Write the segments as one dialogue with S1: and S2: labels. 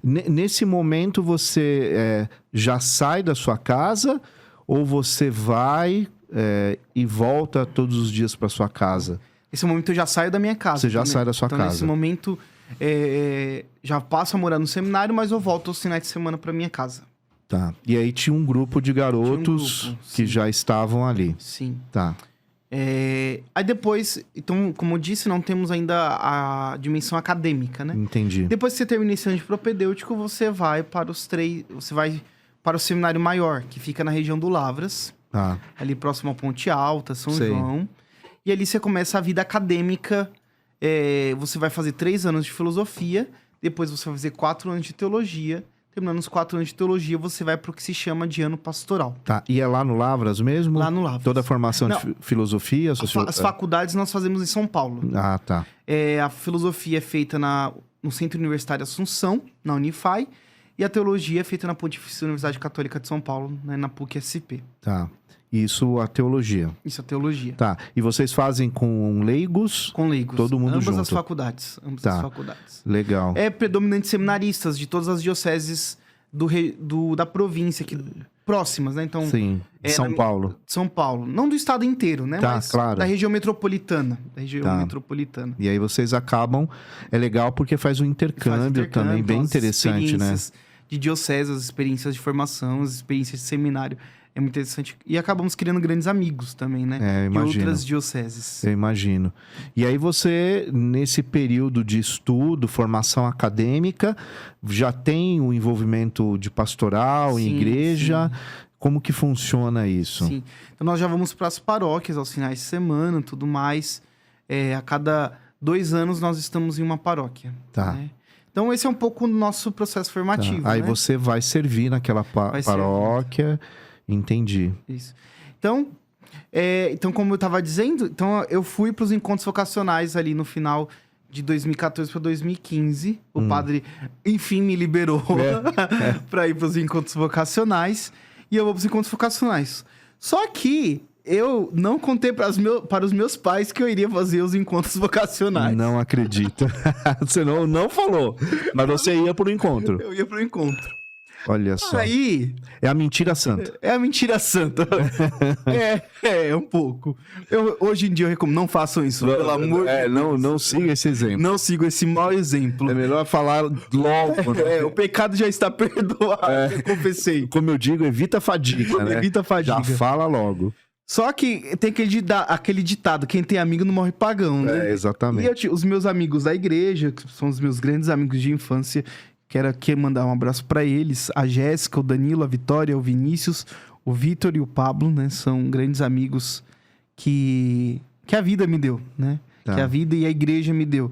S1: Nesse momento, você já sai da sua casa ou você vai e volta todos os dias para sua casa?
S2: Nesse momento eu já saio da minha casa.
S1: Você já sai da sua casa.
S2: Nesse momento, já passo a morar no seminário, mas eu volto aos finais de semana para minha casa.
S1: Tá. E aí tinha um grupo de garotos que já estavam ali.
S2: Sim.
S1: Tá.
S2: Aí depois, então, como eu disse, não temos ainda a dimensão acadêmica, né?
S1: Entendi.
S2: Depois que você termina esse ano de propedêutico, você vai para você vai para o seminário maior, que fica na região do Lavras, ali próximo à Ponte Alta, São João. E ali você começa a vida acadêmica. Você vai fazer 3 anos de filosofia, depois você vai fazer 4 anos de teologia. Terminando os 4 anos de teologia, você vai para o que se chama de ano pastoral.
S1: Tá. E é lá no Lavras mesmo?
S2: Lá no Lavras.
S1: Toda a formação de filosofia?
S2: As faculdades nós fazemos em São Paulo.
S1: Ah, tá.
S2: A filosofia é feita no Centro Universitário Assunção, na Unify. E a teologia é feita na Pontifícia Universidade Católica de São Paulo, né, na PUC-SP.
S1: Tá. Isso a teologia.
S2: Isso a teologia.
S1: Tá. E vocês fazem com leigos?
S2: Com leigos.
S1: Todo mundo junto?
S2: Ambas as faculdades. As faculdades.
S1: Legal.
S2: É predominante seminaristas de todas as dioceses da província, próximas, né? Então,
S1: sim. São Paulo.
S2: São Paulo. Não do estado inteiro, né?
S1: Tá,
S2: mas
S1: claro.
S2: da região metropolitana. Metropolitana.
S1: E aí vocês acabam... É legal porque faz um intercâmbio também, bem interessante, né?
S2: De diocese, as experiências de formação, as experiências de seminário. É muito interessante. E acabamos criando grandes amigos também, né?
S1: Eu imagino.
S2: De outras dioceses.
S1: Eu imagino. E aí você, nesse período de estudo, formação acadêmica, já tem o envolvimento de pastoral, em igreja? Sim. Como que funciona isso?
S2: Sim. Então nós já vamos para as paróquias aos finais de semana, tudo mais. A cada 2 anos nós estamos em uma paróquia.
S1: Tá.
S2: Né? Então esse é um pouco o nosso processo formativo.
S1: Tá. Aí
S2: né?
S1: você vai servir naquela paróquia... Entendi.
S2: Isso. Então, como eu estava dizendo, eu fui para os encontros vocacionais ali no final de 2014 para 2015. O padre, enfim, me liberou para ir para os encontros vocacionais. E eu vou para os encontros vocacionais. Só que eu não contei para os meus pais que eu iria fazer os encontros vocacionais.
S1: Não acredito. Você não falou, mas você ia para o encontro.
S2: Eu ia para o encontro.
S1: Olha só.
S2: Aí...
S1: É a mentira santa.
S2: É a mentira santa. Um pouco. Hoje em dia eu recomendo, não façam isso, pelo amor de Deus.
S1: Não siga esse exemplo.
S2: Não siga esse mau exemplo.
S1: É melhor falar logo. Né?
S2: O pecado já está perdoado, eu confessei.
S1: Como eu digo, evita a fadiga, né?
S2: Evita a fadiga.
S1: Já fala logo.
S2: Só que tem aquele ditado, quem tem amigo não morre pagão, né?
S1: Exatamente.
S2: E os meus amigos da igreja, que são os meus grandes amigos de infância... Quero aqui mandar um abraço para eles. A Jéssica, o Danilo, a Vitória, o Vinícius, o Vitor e o Pablo, né? São grandes amigos que a vida me deu, né?
S1: Tá.
S2: Que a vida e a igreja me deu.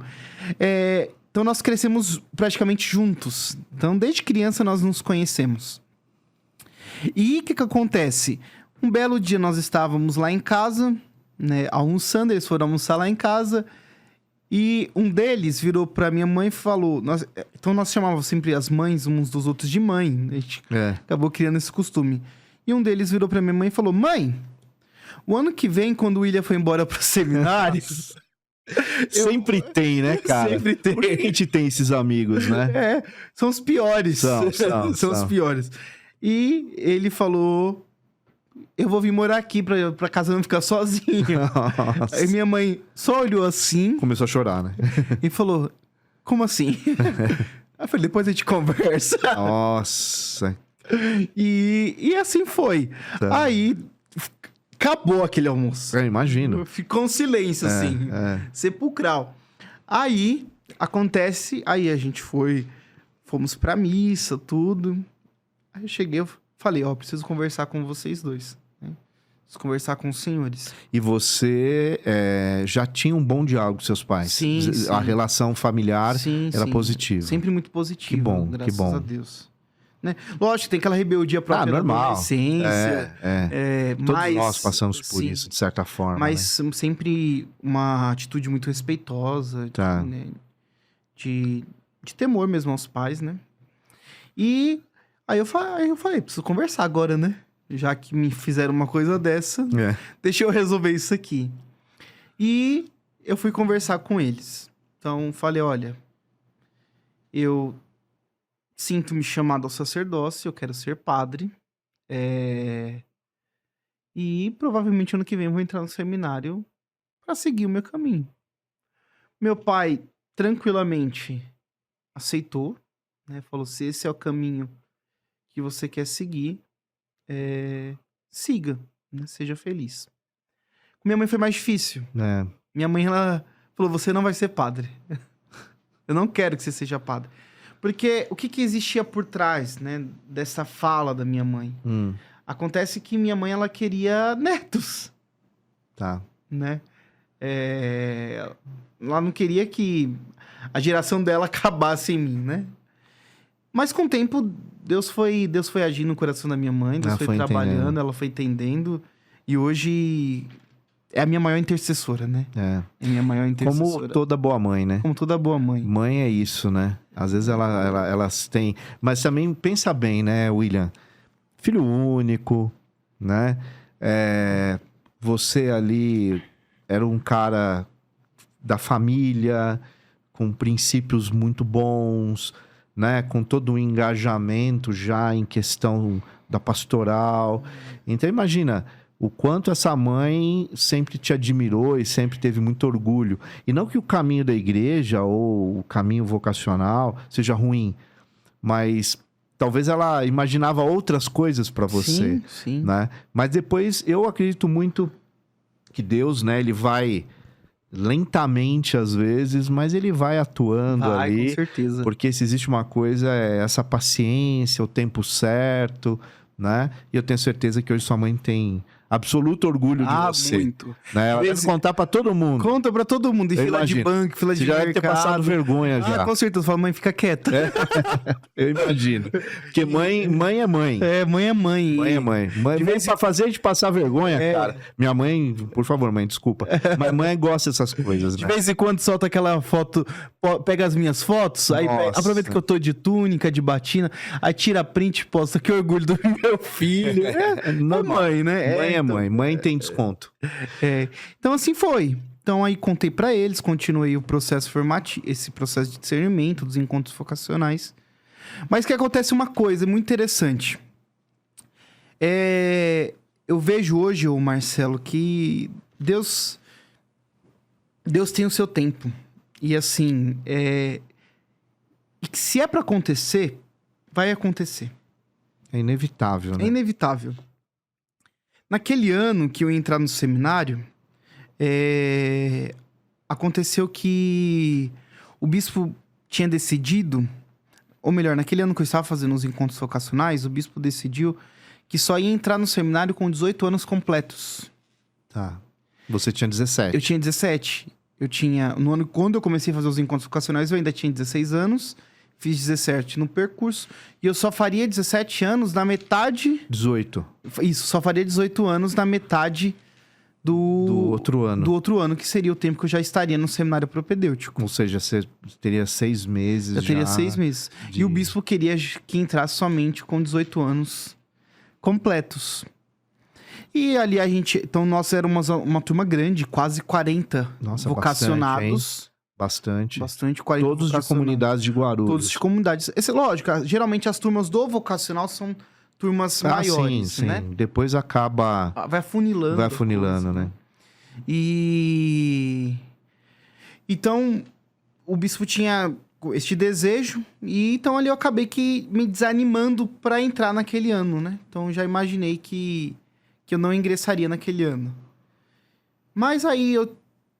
S2: Então, nós crescemos praticamente juntos. Então, desde criança, nós nos conhecemos. E o que acontece? Um belo dia, nós estávamos lá em casa, né? Almoçando, eles foram almoçar lá em casa... E um deles virou pra minha mãe e falou... Então nós chamávamos sempre as mães uns dos outros de mãe. A gente acabou criando esse costume. E um deles virou pra minha mãe e falou... Mãe, o ano que vem, quando o William for embora pro seminário...
S1: Sempre tem, né, cara?
S2: Sempre tem.
S1: Por que a gente tem esses amigos, né?
S2: São os piores. São os piores. E ele falou... Eu vou vir morar aqui pra casa não ficar sozinho.
S1: Nossa.
S2: Aí minha mãe só olhou assim...
S1: Começou a chorar, né?
S2: E falou, como assim? Aí eu falei, depois a gente conversa.
S1: Nossa.
S2: E assim foi. Tá. Aí, acabou aquele almoço.
S1: Imagino.
S2: Ficou um silêncio, assim, sepulcral. Aí, acontece... Aí a gente fomos pra missa, tudo. Aí eu cheguei, falei, preciso conversar com vocês dois. Preciso conversar com os senhores.
S1: E você já tinha um bom diálogo com seus pais?
S2: Sim.
S1: A relação familiar era positiva?
S2: Sempre muito positiva.
S1: Que bom,
S2: graças a Deus. Né? Lógico, tem aquela rebeldia própria da
S1: normal.
S2: adolescência.
S1: Todos nós passamos por isso, de certa forma.
S2: Mas
S1: sempre
S2: uma atitude muito respeitosa.
S1: Tá.
S2: Né? De temor mesmo aos pais, né? E aí eu falei, preciso conversar agora, né? Já que me fizeram uma coisa dessa, deixa eu resolver isso aqui. E eu fui conversar com eles. Então, falei, olha, eu sinto-me chamado ao sacerdócio, eu quero ser padre. E provavelmente ano que vem eu vou entrar no seminário para seguir o meu caminho. Meu pai tranquilamente aceitou, né? Falou: se esse é o caminho que você quer seguir, siga, né? Seja feliz. Com minha mãe foi mais difícil. Minha mãe, ela falou: você não vai ser padre. Eu não quero que você seja padre. Porque o que existia por trás, né, dessa fala da minha mãe? Acontece que minha mãe, ela queria netos.
S1: Tá.
S2: Né? Ela não queria que a geração dela acabasse em mim, né? Mas com o tempo, Deus foi agindo no coração da minha mãe, Deus foi trabalhando, ela foi entendendo. E hoje é a minha maior intercessora, né? É a minha maior intercessora.
S1: Como toda boa mãe, né?
S2: Como toda boa mãe.
S1: Mãe é isso, né? Às vezes elas têm... Mas também pensa bem, né, William? Filho único, né? Você ali era um cara da família, com princípios muito bons, né? Com todo um engajamento já em questão da pastoral. Então, imagina o quanto essa mãe sempre te admirou e sempre teve muito orgulho. E não que o caminho da igreja ou o caminho vocacional seja ruim, mas talvez ela imaginava outras coisas para você.
S2: Sim.
S1: Né? Mas depois, eu acredito muito que Deus, né, ele vai lentamente às vezes, mas ele vai atuando ali.
S2: Com certeza.
S1: Porque se existe uma coisa, é essa paciência, o tempo certo, né? E eu tenho certeza que hoje sua mãe tem absoluto orgulho de você.
S2: Muito.
S1: Né? Ela deve contar pra todo mundo.
S2: Conta pra todo mundo. Em fila de banco, fila de mercado.
S1: Você já deve ter passado vergonha já.
S2: Com certeza. Fala: mãe, fica quieta.
S1: Eu imagino. Porque mãe é mãe.
S2: Mãe é mãe.
S1: Mãe é mãe. Mãe vem pra fazer a gente passar vergonha, cara. Minha mãe, por favor, mãe, desculpa. Mas mãe gosta dessas coisas, né?
S2: De vez em quando solta aquela foto, pega as minhas fotos, aí aproveita que eu tô de túnica, de batina, aí tira print e posta: que orgulho do meu filho. Mãe, né?
S1: Mãe é mãe. Mãe tem desconto.
S2: Então assim foi. Então aí contei pra eles, continuei o processo formativo, esse processo de discernimento dos encontros vocacionais. Mas que acontece uma coisa muito interessante. Eu vejo hoje, Marcelo, que Deus tem o seu tempo. E assim, e que se é pra acontecer, vai acontecer.
S1: É inevitável, né?
S2: É inevitável. Naquele ano que eu ia entrar no seminário, aconteceu que o bispo tinha decidido, ou melhor, naquele ano que eu estava fazendo os encontros vocacionais, o bispo decidiu que só ia entrar no seminário com 18 anos completos.
S1: Tá. Você tinha 17.
S2: Eu tinha 17. No ano, quando eu comecei a fazer os encontros vocacionais, eu ainda tinha 16 anos. Fiz 17 no percurso. E eu só faria 17 anos na metade...
S1: 18.
S2: Isso, só faria 18 anos na metade do
S1: outro ano.
S2: Do outro ano, que seria o tempo que eu já estaria no seminário propedêutico.
S1: Ou seja, você teria 6 meses já.
S2: Eu teria 6 meses. E o bispo queria que entrasse somente com 18 anos completos. E ali a gente... Então, nós éramos uma turma grande, quase 40 vocacionados.
S1: Bastante.
S2: 40
S1: todos de comunidades de Guarulhos.
S2: Todos de comunidades. Lógico, geralmente as turmas do vocacional são turmas maiores,
S1: sim.
S2: né?
S1: Depois acaba...
S2: Vai afunilando.
S1: Vai afunilando, né?
S2: Então, o bispo tinha este desejo. E então ali eu acabei me desanimando para entrar naquele ano, né? Então já imaginei que eu não ingressaria naquele ano. Mas aí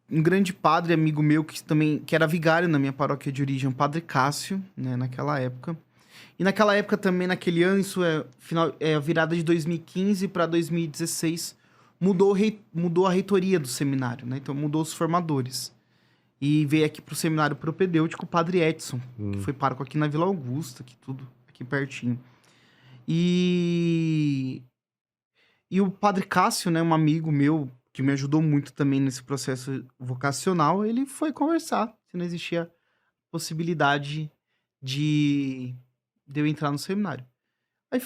S2: um grande padre, amigo meu, que era vigário na minha paróquia de origem, o Padre Cássio, né, naquela época. E naquela época também, naquele ano, isso a virada de 2015 para 2016, mudou a reitoria do seminário, né? Então mudou os formadores. E veio aqui pro seminário propedêutico o Padre Edson, que foi pároco aqui na Vila Augusta, aqui pertinho. E o Padre Cássio, né, um amigo meu, que me ajudou muito também nesse processo vocacional, ele foi conversar se não existia possibilidade de eu entrar no seminário. Aí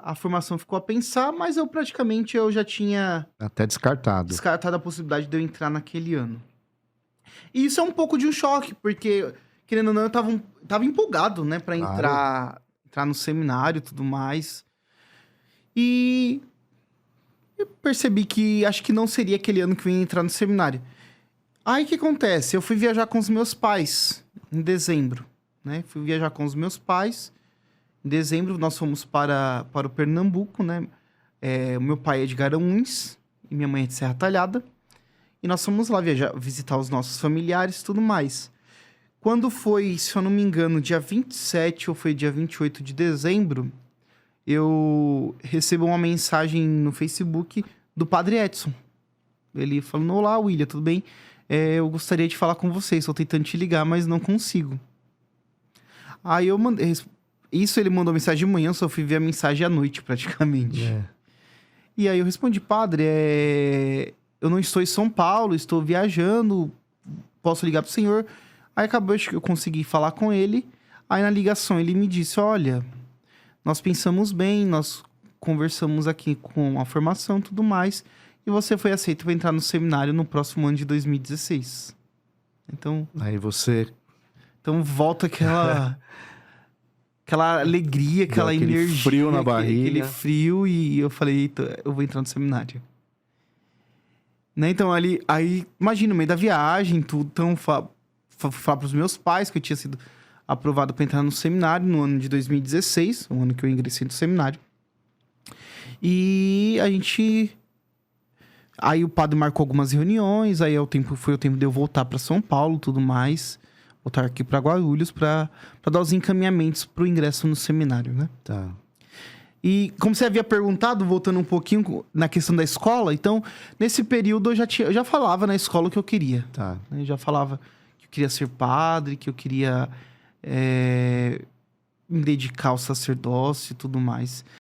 S2: a formação ficou a pensar, mas eu já tinha...
S1: Até descartado
S2: a possibilidade de eu entrar naquele ano. E isso é um pouco de um choque, porque, querendo ou não, eu tava empolgado, né, pra entrar entrar no seminário e tudo mais. E eu percebi que acho que não seria aquele ano que eu ia entrar no seminário. Aí o que acontece? Eu fui viajar com os meus pais em dezembro, né? Fui viajar com os meus pais. Em dezembro nós fomos para o Pernambuco, né? O meu pai é de Garanhuns e minha mãe é de Serra Talhada. E nós fomos lá visitar os nossos familiares e tudo mais. Quando foi, se eu não me engano, dia 27 ou foi dia 28 de dezembro, eu recebo uma mensagem no Facebook do Padre Edson. Ele falando: olá, William, tudo bem? Eu gostaria de falar com você, estou tentando te ligar, mas não consigo. Aí eu mandei... Isso ele mandou mensagem de manhã, eu só fui ver a mensagem à noite, praticamente. E aí eu respondi: padre, eu não estou em São Paulo, estou viajando, posso ligar pro senhor? Aí acabou que eu consegui falar com ele. Aí na ligação ele me disse: olha, nós pensamos bem, nós conversamos aqui com a formação e tudo mais, e você foi aceito para entrar no seminário no próximo ano de 2016. Então...
S1: Aí você...
S2: Então volta aquela alegria, aquela energia.
S1: Frio na barriga.
S2: Aquele frio, e eu falei: eita, eu vou entrar no seminário. Né? Então aí, imagina, no meio da viagem, tudo, então falar pros meus pais que eu tinha sido aprovado para entrar no seminário no ano de 2016, o ano que eu ingressei no seminário. E a gente... Aí o padre marcou algumas reuniões, aí foi o tempo de eu voltar para São Paulo, tudo mais, voltar aqui para Guarulhos para dar os encaminhamentos para o ingresso no seminário, né?
S1: Tá.
S2: E como você havia perguntado, voltando um pouquinho na questão da escola, então, nesse período eu já falava na escola o que eu queria.
S1: Tá.
S2: Eu já falava que eu queria ser padre, que eu queria me dedicar ao sacerdócio e tudo mais.